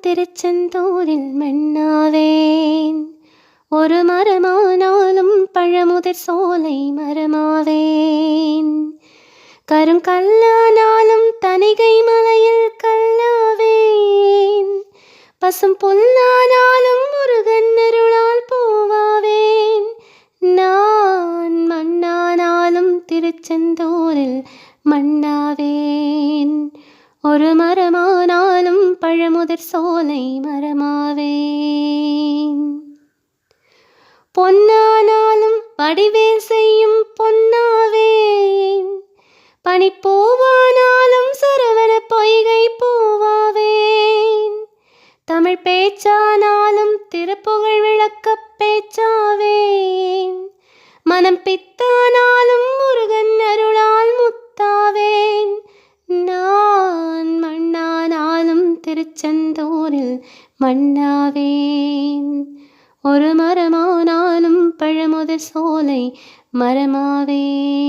திருச்செந்தூரில் மண்ணாவேன். ஒரு மரமானாலும் பழமுதிர் சோலை மரமாவேன். கருங்கல்லானாலும் தணிகை மலையில் கல்லாவேன். பசும் புல்லானாலும் முருகன் அருளால் பூவாவேன். நான் மண்ணானாலும் திருச்செந்தூரில் மண்ணாவேன். ஒரு மரமானாலும் பழமுதிர் சோலை மரமாவேன். பொன்னானாலும் வடிவேல் செய்யும் பொன்னாவேன். பனிப்பூவானாலும் சரவண பொய்கை பூவாவேன். தமிழ் பேச்சானாலும் திருப்புகழ் விளக்கப் பேச்சாவேன். மனம் பித்தானாலும் முருகன் அருளால் முத்தாவேன். நான் மண்ணானாலும் திருச்செந்தூரில் மண்ணாவேன். ஒரு மரமானாலும் பழமுதிர் சோலை மரமாவேன்.